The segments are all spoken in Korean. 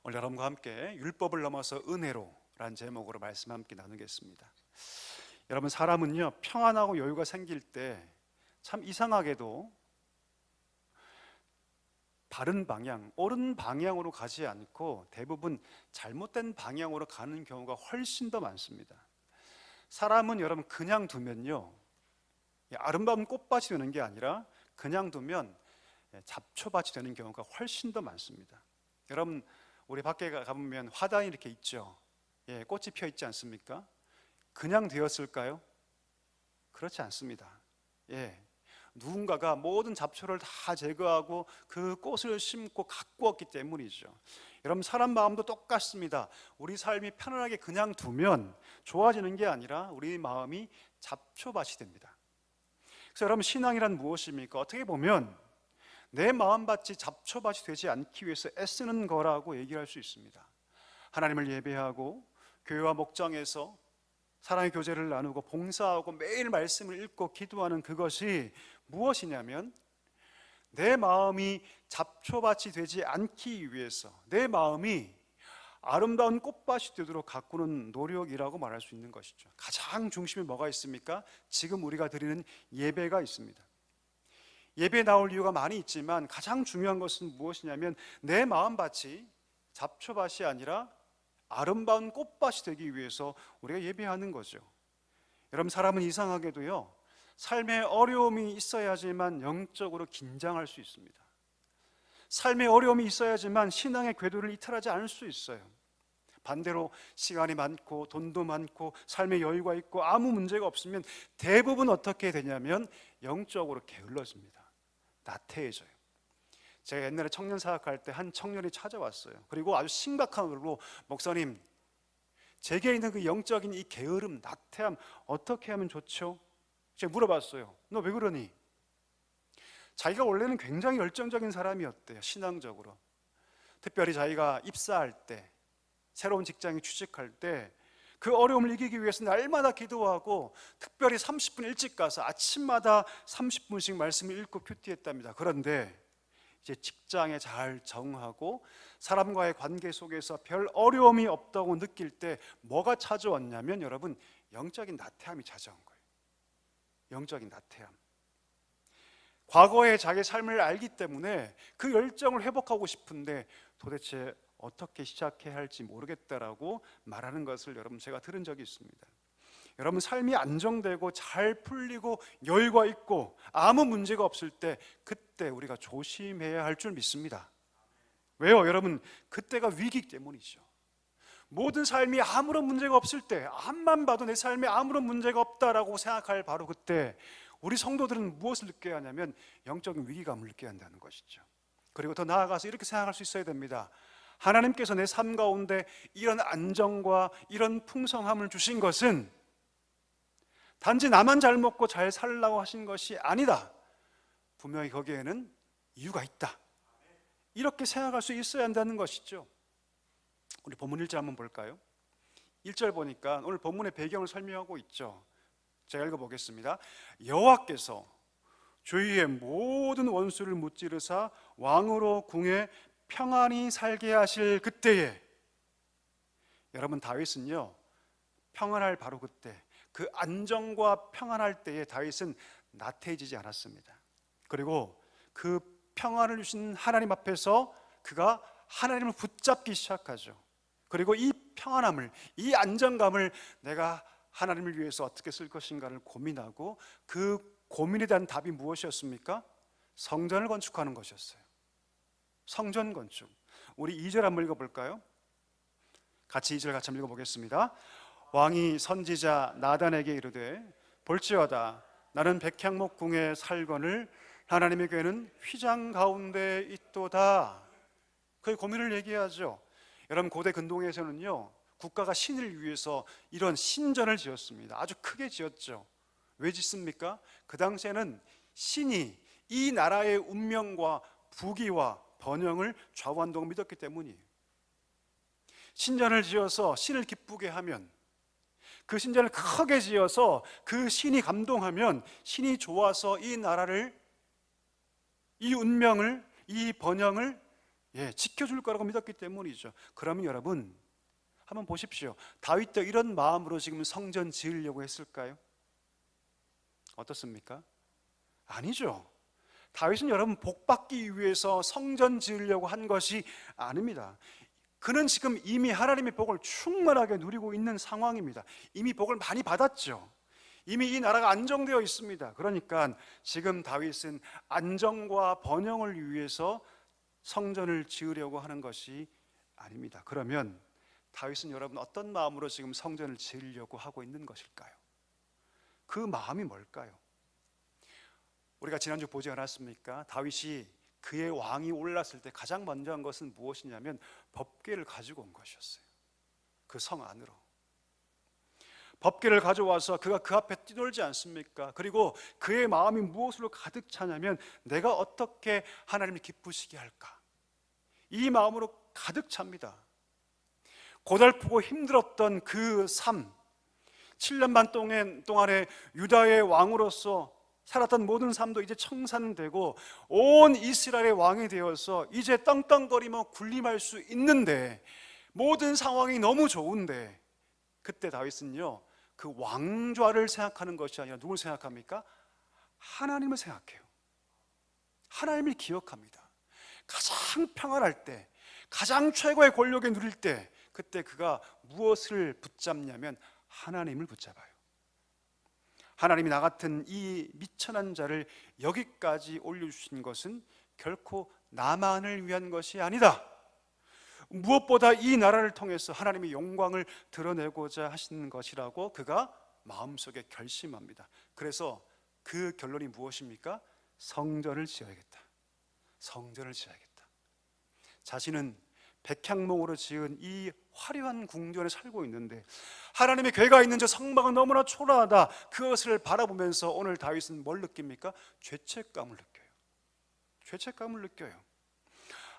오늘 여러분과 함께 율법을 넘어서 은혜로라는 제목으로 말씀 함께 나누겠습니다. 여러분, 사람은요 평안하고 여유가 생길 때 참 이상하게도 바른 방향, 옳은 방향으로 가지 않고 대부분 잘못된 방향으로 가는 경우가 훨씬 더 많습니다. 사람은 여러분 그냥 두면요 아름다운 꽃밭이 되는 게 아니라 그냥 두면 잡초밭이 되는 경우가 훨씬 더 많습니다. 여러분, 우리 밖에 가보면 화단이 이렇게 있죠. 꽃이 펴 있지 않습니까? 그냥 되었을까요? 그렇지 않습니다. 누군가가 모든 잡초를 다 제거하고 그 꽃을 심고 가꾸었기 때문이죠. 여러분, 사람 마음도 똑같습니다. 우리 삶이 편안하게 그냥 두면 좋아지는 게 아니라 우리 마음이 잡초밭이 됩니다. 그래서 여러분, 신앙이란 무엇입니까? 어떻게 보면 내 마음밭이 잡초밭이 되지 않기 위해서 애쓰는 거라고 얘기할 수 있습니다. 하나님을 예배하고 교회와 목장에서 사랑의 교제를 나누고 봉사하고 매일 말씀을 읽고 기도하는 그것이 무엇이냐면 내 마음이 잡초밭이 되지 않기 위해서 내 마음이 아름다운 꽃밭이 되도록 가꾸는 노력이라고 말할 수 있는 것이죠. 가장 중심에 뭐가 있습니까? 지금 우리가 드리는 예배가 있습니다. 예배에 나올 이유가 많이 있지만 가장 중요한 것은 무엇이냐면 내 마음밭이 잡초밭이 아니라 아름다운 꽃밭이 되기 위해서 우리가 예배하는 거죠. 여러분, 사람은 이상하게도요 삶에 어려움이 있어야지만 영적으로 긴장할 수 있습니다. 삶에 어려움이 있어야지만 신앙의 궤도를 이탈하지 않을 수 있어요. 반대로 시간이 많고 돈도 많고 삶의 여유가 있고 아무 문제가 없으면 대부분 어떻게 되냐면 영적으로 게을러집니다. 나태해져요. 제가 옛날에 청년 사역할 때 한 청년이 찾아왔어요. 그리고 아주 심각한 얼굴로 목사님, 제게 있는 그 영적인 이 게으름, 나태함 어떻게 하면 좋죠? 제가 물어봤어요. 너 왜 그러니? 자기가 원래는 굉장히 열정적인 사람이었대요. 신앙적으로. 특별히 자기가 입사할 때, 새로운 직장에 취직할 때 그 어려움을 이기기 위해서 날마다 기도하고 특별히 30분 일찍 가서 아침마다 30분씩 말씀을 읽고 큐티했답니다. 그런데 이제 직장에 잘 적응하고 사람과의 관계 속에서 별 어려움이 없다고 느낄 때 뭐가 찾아왔냐면 여러분, 영적인 나태함이 찾아온 거예요. 영적인 나태함. 과거의 자기 삶을 알기 때문에 그 열정을 회복하고 싶은데 도대체 어떻게 시작해야 할지 모르겠다라고 말하는 것을 여러분 제가 들은 적이 있습니다. 여러분, 삶이 안정되고 잘 풀리고 여유가 있고 아무 문제가 없을 때 그때 우리가 조심해야 할 줄 믿습니다. 왜요? 여러분, 그때가 위기 때문이죠. 모든 삶이 아무런 문제가 없을 때, 앞만 봐도 내 삶에 아무런 문제가 없다라고 생각할 바로 그때 우리 성도들은 무엇을 느껴야 하냐면 영적인 위기감을 느껴야 한다는 것이죠. 그리고 더 나아가서 이렇게 생각할 수 있어야 됩니다. 하나님께서 내 삶 가운데 이런 안정과 이런 풍성함을 주신 것은 단지 나만 잘 먹고 잘 살라고 하신 것이 아니다. 분명히 거기에는 이유가 있다. 이렇게 생각할 수 있어야 한다는 것이죠. 우리 본문 1절 한번 볼까요? 1절 보니까 오늘 본문의 배경을 설명하고 있죠. 제가 읽어보겠습니다. 여호와께서 주위의 모든 원수를 무찌르사 왕으로 궁에 평안히 살게 하실 그때에, 여러분, 다윗은요 평안할 바로 그때, 그 안정과 평안할 때에 다윗은 나태해지지 않았습니다. 그리고 그 평안을 주신 하나님 앞에서 그가 하나님을 붙잡기 시작하죠. 그리고 이 평안함을, 이 안정감을 내가 하나님을 위해서 어떻게 쓸 것인가를 고민하고 그 고민에 대한 답이 무엇이었습니까? 성전을 건축하는 것이었어요. 성전 건축. 우리 2절 한번 읽어볼까요? 같이 2절 같이 한번 읽어보겠습니다. 왕이 선지자 나단에게 이르되 볼지어다 나는 백향목 궁에 살거늘 하나님의 궤는 휘장 가운데 있도다. 그 고민을 얘기하죠. 여러분, 고대 근동에서는요 국가가 신을 위해서 이런 신전을 지었습니다. 아주 크게 지었죠. 왜 짓습니까? 그 당시에는 신이 이 나라의 운명과 부귀와 번영을 좌우한다고 믿었기 때문이에요. 신전을 지어서 신을 기쁘게 하면, 그 신전을 크게 지어서 그 신이 감동하면, 신이 좋아서 이 나라를, 이 운명을, 이 번영을 지켜줄 거라고 믿었기 때문이죠. 그러면 여러분 한번 보십시오. 다윗도 이런 마음으로 지금 성전 지으려고 했을까요? 어떻습니까? 아니죠. 다윗은 여러분 복받기 위해서 성전 지으려고 한 것이 아닙니다. 그는 지금 이미 하나님의 복을 충만하게 누리고 있는 상황입니다. 이미 복을 많이 받았죠. 이미 이 나라가 안정되어 있습니다. 그러니까 지금 다윗은 안정과 번영을 위해서 성전을 지으려고 하는 것이 아닙니다. 그러면 다윗은 여러분 어떤 마음으로 지금 성전을 지으려고 하고 있는 것일까요? 그 마음이 뭘까요? 우리가 지난주 보지 않았습니까? 다윗이 그의 왕이 올랐을 때 가장 먼저 한 것은 무엇이냐면 법궤를 가지고 온 것이었어요. 그 성 안으로 법궤를 가져와서 그가 그 앞에 뛰놀지 않습니까? 그리고 그의 마음이 무엇으로 가득 차냐면 내가 어떻게 하나님을 기쁘시게 할까? 이 마음으로 가득 찹니다. 고달프고 힘들었던 그 삶, 7년 반 동안에 유다의 왕으로서 살았던 모든 삶도 이제 청산되고 온 이스라엘의 왕이 되어서 이제 떵떵거리며 군림할 수 있는데, 모든 상황이 너무 좋은데, 그때 다윗은요 그 왕좌를 생각하는 것이 아니라 누굴 생각합니까? 하나님을 생각해요. 하나님을 기억합니다. 가장 평안할 때, 가장 최고의 권력에 누릴 때, 그때 그가 무엇을 붙잡냐면 하나님을 붙잡아요. 하나님이 나 같은 이 미천한 자를 여기까지 올려주신 것은 결코 나만을 위한 것이 아니다. 무엇보다 이 나라를 통해서 하나님의 영광을 드러내고자 하시는 것이라고 그가 마음속에 결심합니다. 그래서 그 결론이 무엇입니까? 성전을 지어야겠다. 성전을 지어야겠다. 자신은 백향목으로 지은 이 화려한 궁전에 살고 있는데 하나님의 궤가 있는 저 성막은 너무나 초라하다. 그것을 바라보면서 오늘 다윗은 뭘 느낍니까? 죄책감을 느껴요. 죄책감을 느껴요.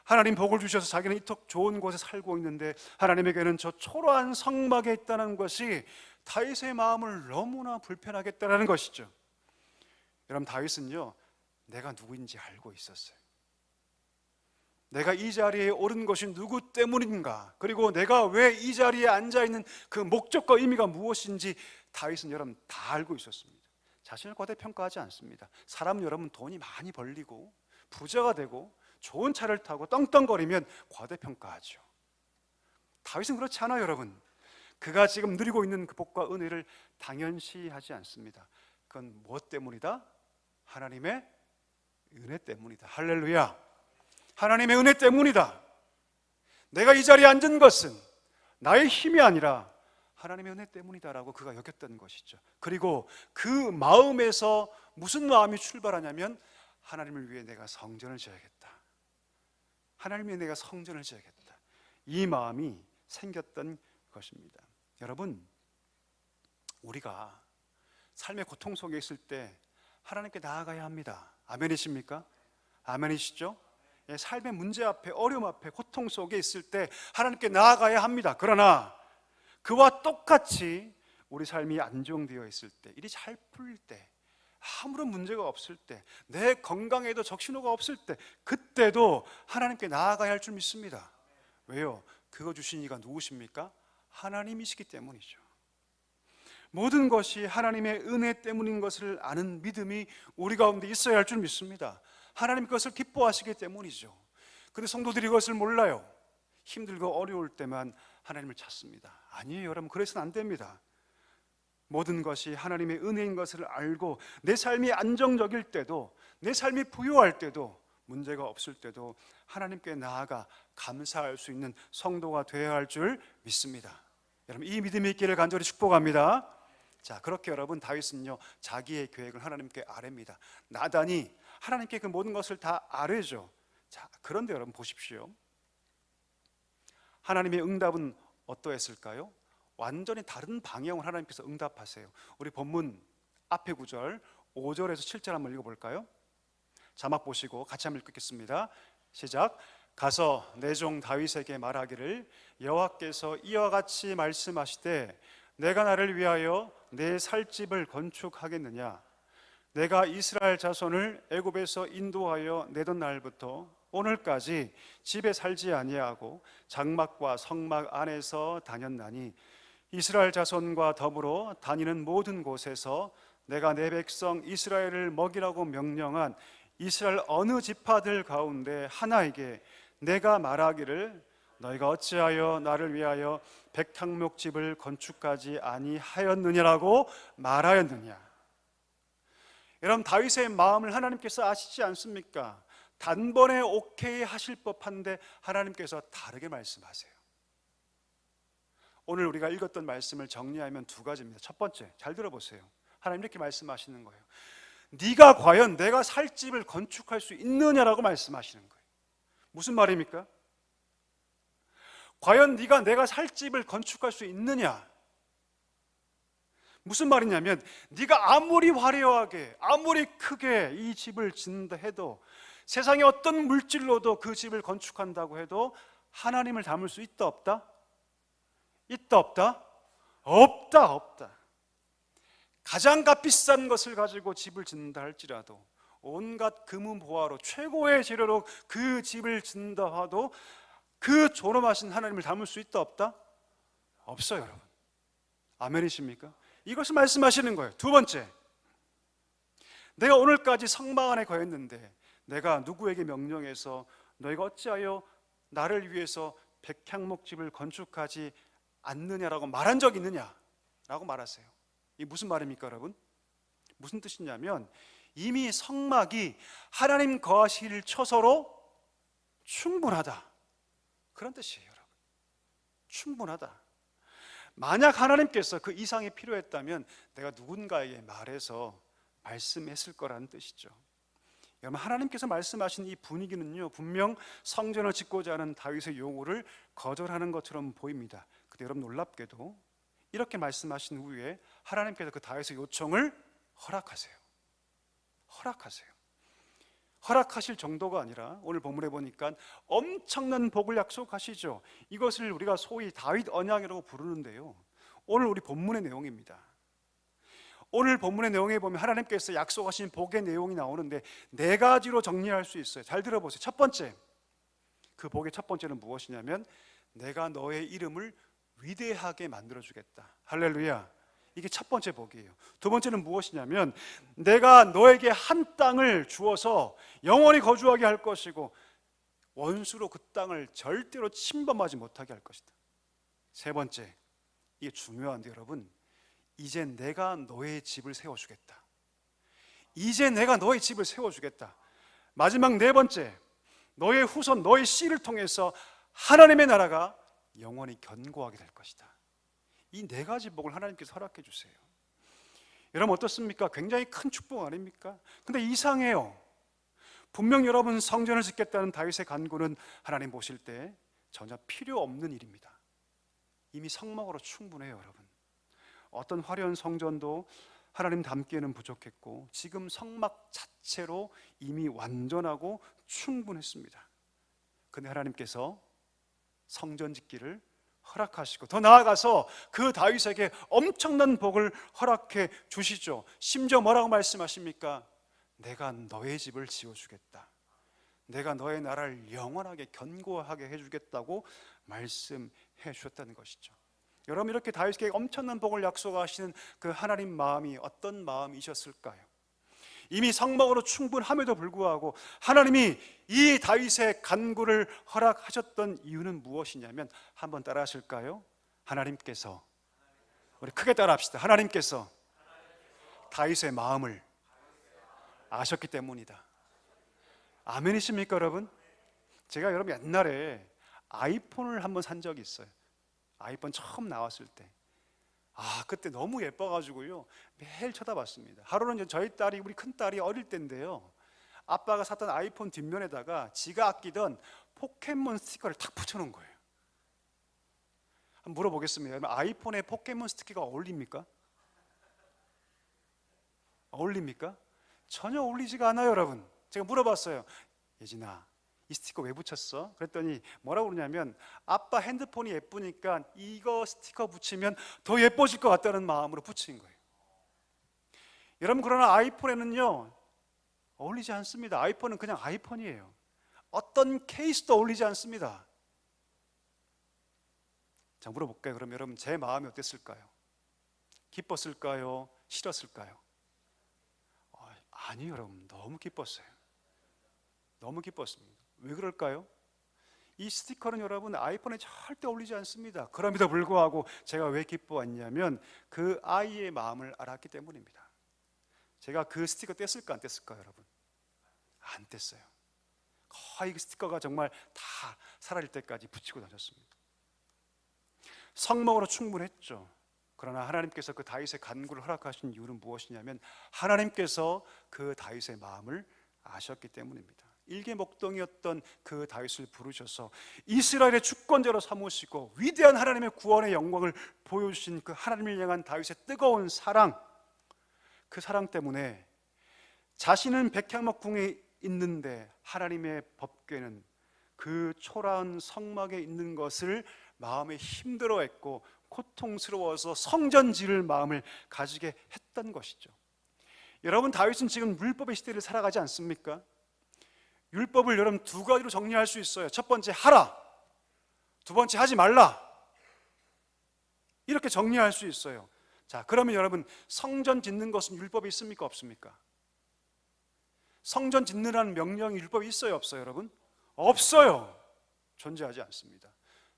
하나님 복을 주셔서 자기는 이토록 좋은 곳에 살고 있는데 하나님에게는 저 초라한 성막에 있다는 것이 다윗의 마음을 너무나 불편하게 했다는 것이죠. 여러분, 다윗은요 내가 누구인지 알고 있었어요. 내가 이 자리에 오른 것이 누구 때문인가, 그리고 내가 왜 이 자리에 앉아있는 그 목적과 의미가 무엇인지 다윗은 여러분 다 알고 있었습니다. 자신을 과대평가하지 않습니다. 사람은 여러분 돈이 많이 벌리고 부자가 되고 좋은 차를 타고 떵떵거리면 과대평가하죠. 다윗은 그렇지 않아요. 여러분, 그가 지금 누리고 있는 그 복과 은혜를 당연시하지 않습니다. 그건 무엇 때문이다? 하나님의 은혜 때문이다. 할렐루야. 하나님의 은혜 때문이다. 내가 이 자리에 앉은 것은 나의 힘이 아니라 하나님의 은혜 때문이다라고 그가 여겼던 것이죠. 그리고 그 마음에서 무슨 마음이 출발하냐면 하나님을 위해 내가 성전을 지어야겠다. 하나님을 위해 내가 성전을 지어야겠다. 이 마음이 생겼던 것입니다. 여러분, 우리가 삶의 고통 속에 있을 때 하나님께 나아가야 합니다. 아멘이십니까? 아멘이시죠? 삶의 문제 앞에, 어려움 앞에, 고통 속에 있을 때 하나님께 나아가야 합니다. 그러나 그와 똑같이 우리 삶이 안정되어 있을 때, 일이 잘 풀릴 때, 아무런 문제가 없을 때, 내 건강에도 적신호가 없을 때, 그때도 하나님께 나아가야 할 줄 믿습니다. 왜요? 그거 주신 이가 누구십니까? 하나님이시기 때문이죠. 모든 것이 하나님의 은혜 때문인 것을 아는 믿음이 우리 가운데 있어야 할 줄 믿습니다. 하나님 그것을 기뻐하시기 때문이죠. 그런데 성도들이 그것을 몰라요. 힘들고 어려울 때만 하나님을 찾습니다. 아니에요, 여러분. 그래서는 안 됩니다. 모든 것이 하나님의 은혜인 것을 알고 내 삶이 안정적일 때도, 내 삶이 부유할 때도, 문제가 없을 때도 하나님께 나아가 감사할 수 있는 성도가 되어야 할 줄 믿습니다. 여러분, 이 믿음이 있기를 간절히 축복합니다. 자, 그렇게 여러분, 다윗은요 자기의 계획을 하나님께 아뢰입니다. 나단이 하나님께 그 모든 것을 다 아뢰죠. 자, 그런데 여러분 보십시오. 하나님의 응답은 어떠했을까요? 완전히 다른 방향으로 하나님께서 응답하세요. 우리 본문 앞에 구절 5절에서 7절 한번 읽어볼까요? 자막 보시고 같이 한번 읽겠습니다. 시작. 가서 내 종 다윗에게 말하기를 여호와께서 이와 같이 말씀하시되 내가 나를 위하여 내 살 집을 건축하겠느냐? 내가 이스라엘 자손을 애굽에서 인도하여 내던 날부터 오늘까지 집에 살지 아니하고 장막과 성막 안에서 다녔나니 이스라엘 자손과 더불어 다니는 모든 곳에서 내가 내 백성 이스라엘을 먹이라고 명령한 이스라엘 어느 지파들 가운데 하나에게 내가 말하기를 너희가 어찌하여 나를 위하여 백향목집을 건축하지 아니하였느냐라고 말하였느냐. 여러분, 다윗의 마음을 하나님께서 아시지 않습니까? 단번에 오케이 하실 법한데 하나님께서 다르게 말씀하세요. 오늘 우리가 읽었던 말씀을 정리하면 두 가지입니다. 첫 번째, 잘 들어보세요. 하나님 이렇게 말씀하시는 거예요. 네가 과연 내가 살 집을 건축할 수 있느냐라고 말씀하시는 거예요. 무슨 말입니까? 과연 네가 내가 살 집을 건축할 수 있느냐? 무슨 말이냐면 네가 아무리 화려하게 아무리 크게 이 집을 짓는다 해도, 세상의 어떤 물질로도 그 집을 건축한다고 해도 하나님을 담을 수 있다 없다? 있다 없다? 없다 없다. 가장 값비싼 것을 가지고 집을 짓는다 할지라도, 온갖 금은보화로 최고의 재료로 그 집을 짓는다 하도 그 존엄하신 하나님을 담을 수 있다 없다? 없어요, 여러분. 아멘이십니까? 이것을 말씀하시는 거예요. 두 번째, 내가 오늘까지 성막 안에 거했는데 내가 누구에게 명령해서 너희가 어찌하여 나를 위해서 백향목집을 건축하지 않느냐라고 말한 적 있느냐? 라고 말하세요. 이게 무슨 말입니까, 여러분? 무슨 뜻이냐면 이미 성막이 하나님 거하실 처소로 충분하다, 그런 뜻이에요, 여러분. 충분하다. 만약 하나님께서 그 이상이 필요했다면 내가 누군가에게 말해서 말씀했을 거라는 뜻이죠. 여러분, 하나님께서 말씀하신 이 분위기는요, 분명 성전을 짓고자 하는 다윗의 요구를 거절하는 것처럼 보입니다. 근데 여러분, 놀랍게도 이렇게 말씀하신 후에 하나님께서 그 다윗의 요청을 허락하세요. 허락하실 정도가 아니라 오늘 본문에 보니까 엄청난 복을 약속하시죠. 이것을 우리가 소위 다윗 언약이라고 부르는데요, 오늘 우리 본문의 내용입니다. 오늘 본문의 내용에 보면 하나님께서 약속하신 복의 내용이 나오는데 네 가지로 정리할 수 있어요. 잘 들어보세요. 첫 번째, 그 복의 첫 번째는 무엇이냐면 내가 너의 이름을 위대하게 만들어주겠다. 할렐루야. 이게 첫 번째 복이에요. 두 번째는 무엇이냐면 내가 너에게 한 땅을 주어서 영원히 거주하게 할 것이고 원수로 그 땅을 절대로 침범하지 못하게 할 것이다. 세 번째, 이게 중요한데 여러분, 이제 내가 너의 집을 세워주겠다. 이제 내가 너의 집을 세워주겠다. 마지막 네 번째, 너의 후손, 너의 씨를 통해서 하나님의 나라가 영원히 견고하게 될 것이다. 이 네 가지 복을 하나님께서 허락해 주세요. 여러분, 어떻습니까? 굉장히 큰 축복 아닙니까? 근데 이상해요. 분명 여러분, 성전을 짓겠다는 다윗의 간구는 하나님 보실 때 전혀 필요 없는 일입니다. 이미 성막으로 충분해요, 여러분. 어떤 화려한 성전도 하나님 담기에는 부족했고 지금 성막 자체로 이미 완전하고 충분했습니다. 근데 하나님께서 성전 짓기를 허락하시고 더 나아가서 그 다윗에게 엄청난 복을 허락해 주시죠. 심지어 뭐라고 말씀하십니까? 내가 너의 집을 지어주겠다. 내가 너의 나라를 영원하게 견고하게 해주겠다고 말씀해 주셨다는 것이죠. 여러분, 이렇게 다윗에게 엄청난 복을 약속하시는 그 하나님 마음이 어떤 마음이셨을까요? 이미 성막으로 충분함에도 불구하고 하나님이 이 다윗의 간구를 허락하셨던 이유는 무엇이냐면, 한번 따라 하실까요? 하나님께서, 우리 크게 따라 합시다. 하나님께서 다윗의 마음을 아셨기 때문이다. 아멘이십니까, 여러분? 제가 여러분 옛날에 아이폰을 한번 산 적이 있어요. 아이폰 처음 나왔을 때, 그때 너무 예뻐가지고요 매일 쳐다봤습니다. 하루는 저희 딸이, 우리 큰 딸이 어릴 때인데요, 아빠가 샀던 아이폰 뒷면에다가 지가 아끼던 포켓몬 스티커를 탁 붙여놓은 거예요. 한번 물어보겠습니다. 여러분, 아이폰에 포켓몬 스티커가 어울립니까? 어울립니까? 전혀 어울리지가 않아요, 여러분. 제가 물어봤어요. 예진아, 이 스티커 왜 붙였어? 그랬더니 뭐라고 그러냐면, 아빠 핸드폰이 예쁘니까 이거 스티커 붙이면 더 예뻐질 것 같다는 마음으로 붙인 거예요. 여러분, 그러나 아이폰에는요 어울리지 않습니다. 아이폰은 그냥 아이폰이에요. 어떤 케이스도 어울리지 않습니다. 자, 물어볼게요. 그럼 여러분, 제 마음이 어땠을까요? 기뻤을까요? 싫었을까요? 아니요, 여러분. 너무 기뻤어요. 너무 기뻤습니다. 왜 그럴까요? 이 스티커는 여러분 아이폰에 절대 어울리지 않습니다. 그럼에도 불구하고 제가 왜 기뻐했냐면 그 아이의 마음을 알았기 때문입니다. 제가 그 스티커 뗐을까 안 뗐을까요, 여러분? 안 뗐어요. 거의 그 스티커가 정말 다 사라질 때까지 붙이고 다녔습니다. 성목으로 충분했죠. 그러나 하나님께서 그 다윗의 간구를 허락하신 이유는 무엇이냐면 하나님께서 그 다윗의 마음을 아셨기 때문입니다. 일개목동이었던 그 다윗을 부르셔서 이스라엘의 주권자로 삼으시고 위대한 하나님의 구원의 영광을 보여주신 그 하나님을 향한 다윗의 뜨거운 사랑, 그 사랑 때문에 자신은 백향목궁에 있는데 하나님의 법궤는 그 초라한 성막에 있는 것을 마음에 힘들어했고 고통스러워서 성전 지을 마음을 가지게 했던 것이죠. 여러분, 다윗은 지금 율법의 시대를 살아가지 않습니까? 율법을 여러분 두 가지로 정리할 수 있어요. 첫 번째, 하라. 두 번째, 하지 말라. 이렇게 정리할 수 있어요. 자, 그러면 여러분, 성전 짓는 것은 율법이 있습니까? 없습니까? 성전 짓느라는 명령이 율법이 있어요? 없어요, 여러분? 없어요. 존재하지 않습니다.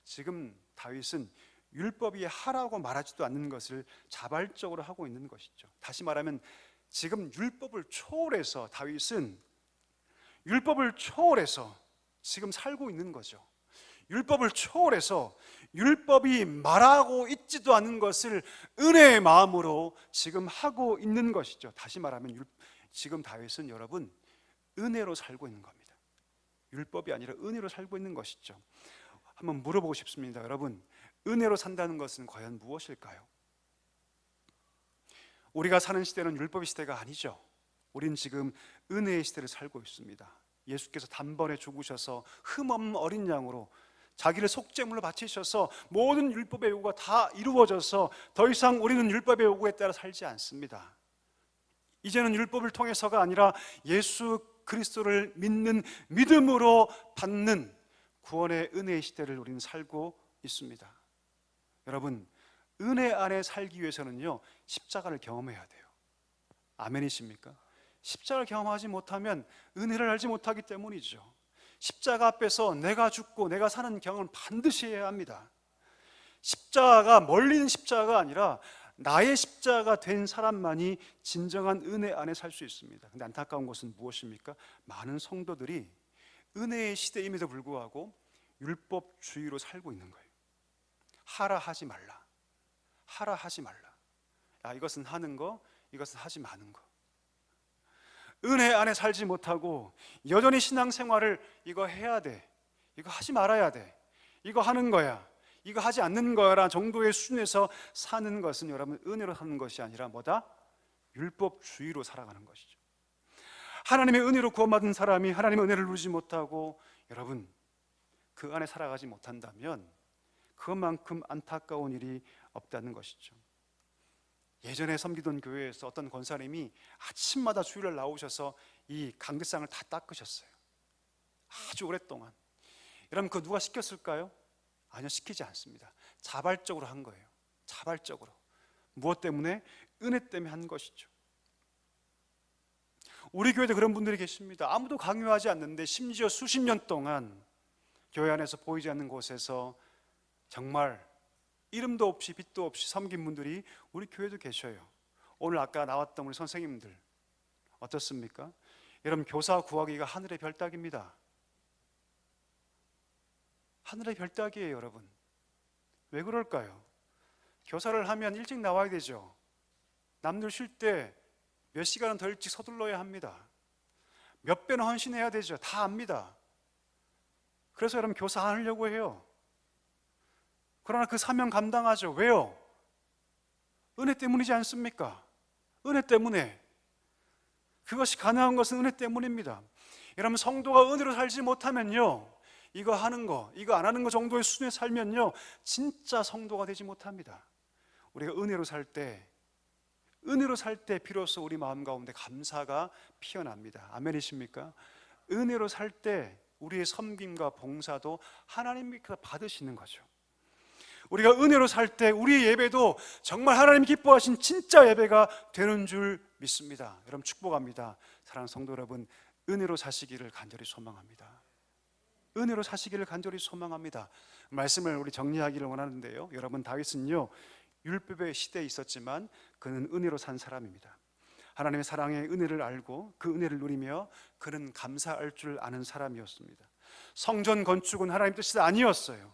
지금 다윗은 율법이 하라고 말하지도 않는 것을 자발적으로 하고 있는 것이죠. 다시 말하면 지금 율법을 초월해서 다윗은 율법을 초월해서 지금 살고 있는 거죠. 율법을 초월해서 율법이 말하고 있지도 않은 것을 은혜의 마음으로 지금 하고 있는 것이죠. 다시 말하면 지금 다윗은 여러분 은혜로 살고 있는 겁니다. 율법이 아니라 은혜로 살고 있는 것이죠. 한번 물어보고 싶습니다. 여러분, 은혜로 산다는 것은 과연 무엇일까요? 우리가 사는 시대는 율법의 시대가 아니죠. 우린 지금 은혜의 시대를 살고 있습니다. 예수께서 단번에 죽으셔서 흠없는 어린 양으로 자기를 속죄물로 바치셔서 모든 율법의 요구가 다 이루어져서 더 이상 우리는 율법의 요구에 따라 살지 않습니다. 이제는 율법을 통해서가 아니라 예수 그리스도를 믿는 믿음으로 받는 구원의 은혜의 시대를 우리는 살고 있습니다. 여러분, 은혜 안에 살기 위해서는요 십자가를 경험해야 돼요. 아멘이십니까? 십자가를 경험하지 못하면 은혜를 알지 못하기 때문이죠. 십자가 앞에서 내가 죽고 내가 사는 경험을 반드시 해야 합니다. 십자가가 멀리 있는 십자가가 아니라 나의 십자가 된 사람만이 진정한 은혜 안에 살 수 있습니다. 근데 안타까운 것은 무엇입니까? 많은 성도들이 은혜의 시대임에도 불구하고 율법주의로 살고 있는 거예요. 하라 하지 말라, 하라 하지 말라. 야, 이것은 하는 거, 이것은 하지 마는 거. 은혜 안에 살지 못하고 여전히 신앙생활을 이거 해야 돼, 이거 하지 말아야 돼, 이거 하는 거야, 이거 하지 않는 거야라는 정도의 수준에서 사는 것은 여러분 은혜로 사는 것이 아니라 뭐다? 율법주의로 살아가는 것이죠. 하나님의 은혜로 구원받은 사람이 하나님의 은혜를 누리지 못하고 여러분 그 안에 살아가지 못한다면 그만큼 안타까운 일이 없다는 것이죠. 예전에 섬기던 교회에서 어떤 권사님이 아침마다 주일날 나오셔서 이 강대상을 다 닦으셨어요. 아주 오랫동안. 여러분 그 누가 시켰을까요? 아니요, 시키지 않습니다. 자발적으로 한 거예요. 자발적으로. 무엇 때문에? 은혜 때문에 한 것이죠. 우리 교회도 그런 분들이 계십니다. 아무도 강요하지 않는데 심지어 수십 년 동안 교회 안에서 보이지 않는 곳에서 정말 이름도 없이 빛도 없이 섬긴 분들이 우리 교회도 계셔요. 오늘 아까 나왔던 우리 선생님들 어떻습니까? 여러분 교사 구하기가 하늘의 별따기입니다. 하늘의 별따기예요, 여러분. 왜 그럴까요? 교사를 하면 일찍 나와야 되죠. 남들 쉴 때 몇 시간은 더 일찍 서둘러야 합니다. 몇 배는 헌신해야 되죠. 다 압니다. 그래서 여러분 교사 안 하려고 해요. 그러나 그 사명 감당하죠. 왜요? 은혜 때문이지 않습니까? 은혜 때문에. 그것이 가능한 것은 은혜 때문입니다. 여러분 성도가 은혜로 살지 못하면요 이거 하는 거, 이거 안 하는 거 정도의 수준에 살면요 진짜 성도가 되지 못합니다. 우리가 은혜로 살 때 비로소 우리 마음 가운데 감사가 피어납니다. 아멘이십니까? 은혜로 살 때 우리의 섬김과 봉사도 하나님께서 받으시는 거죠. 우리가 은혜로 살 때 우리의 예배도 정말 하나님 기뻐하신 진짜 예배가 되는 줄 믿습니다. 여러분 축복합니다. 사랑하는 성도 여러분, 은혜로 사시기를 간절히 소망합니다. 은혜로 사시기를 간절히 소망합니다. 말씀을 우리 정리하기를 원하는데요, 여러분 다윗은요 율법의 시대에 있었지만 그는 은혜로 산 사람입니다. 하나님의 사랑의 은혜를 알고 그 은혜를 누리며 그는 감사할 줄 아는 사람이었습니다. 성전 건축은 하나님 뜻이 아니었어요.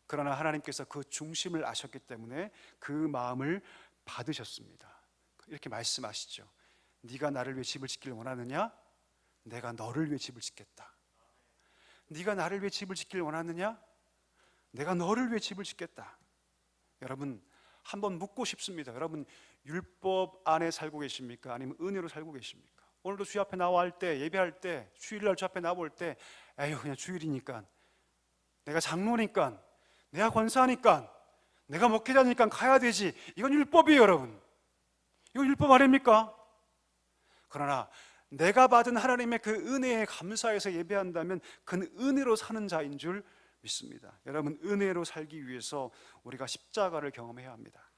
그러나 하나님께서 그 중심을 아셨기 때문에 그 마음을 받으셨습니다. 이렇게 말씀하시죠. 네가 나를 위해 집을 짓기를 원하느냐? 내가 너를 위해 집을 짓겠다. 네가 나를 위해 집을 짓기를 원하느냐? 내가 너를 위해 집을 짓겠다. 여러분 한번 묻고 싶습니다. 여러분 율법 안에 살고 계십니까? 아니면 은혜로 살고 계십니까? 오늘도 주의 앞에 나와 할 때, 예배할 때, 주일날 주 앞에 나올 때 에휴 그냥 주일이니까, 내가 장로니까, 내가 권사니까, 내가 목회자니까 가야 되지. 이건 율법이에요 여러분. 이건 율법 아닙니까? 그러나 내가 받은 하나님의 그 은혜에 감사해서 예배한다면 그는 은혜로 사는 자인 줄 믿습니다. 여러분 은혜로 살기 위해서 우리가 십자가를 경험해야 합니다.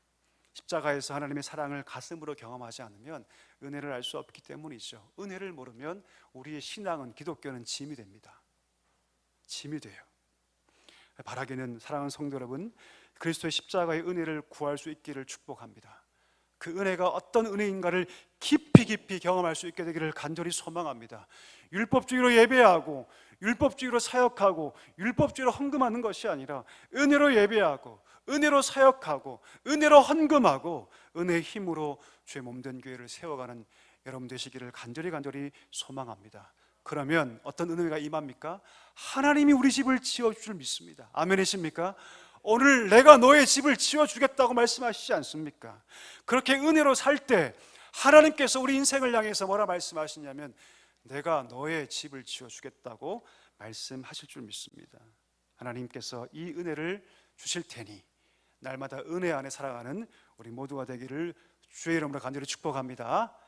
십자가에서 하나님의 사랑을 가슴으로 경험하지 않으면 은혜를 알 수 없기 때문이죠. 은혜를 모르면 우리의 신앙은, 기독교는 짐이 됩니다. 짐이 돼요. 바라기는 사랑하는 성도 여러분, 그리스도의 십자가의 은혜를 구할 수 있기를 축복합니다. 그 은혜가 어떤 은혜인가를 깊이 경험할 수 있게 되기를 간절히 소망합니다. 율법주의로 예배하고 율법주의로 사역하고 율법주의로 헌금하는 것이 아니라 은혜로 예배하고 은혜로 사역하고 은혜로 헌금하고 은혜의 힘으로 주의 몸된 교회를 세워가는 여러분 되시기를 간절히 소망합니다. 그러면 어떤 은혜가 임합니까? 하나님이 우리 집을 지어줄 줄 믿습니다. 아멘이십니까? 오늘 내가 너의 집을 지어주겠다고 말씀하시지 않습니까? 그렇게 은혜로 살 때 하나님께서 우리 인생을 향해서 뭐라 말씀하시냐면 내가 너의 집을 지어주겠다고 말씀하실 줄 믿습니다. 하나님께서 이 은혜를 주실 테니 날마다 은혜 안에 살아가는 우리 모두가 되기를 주의 이름으로 간절히 축복합니다.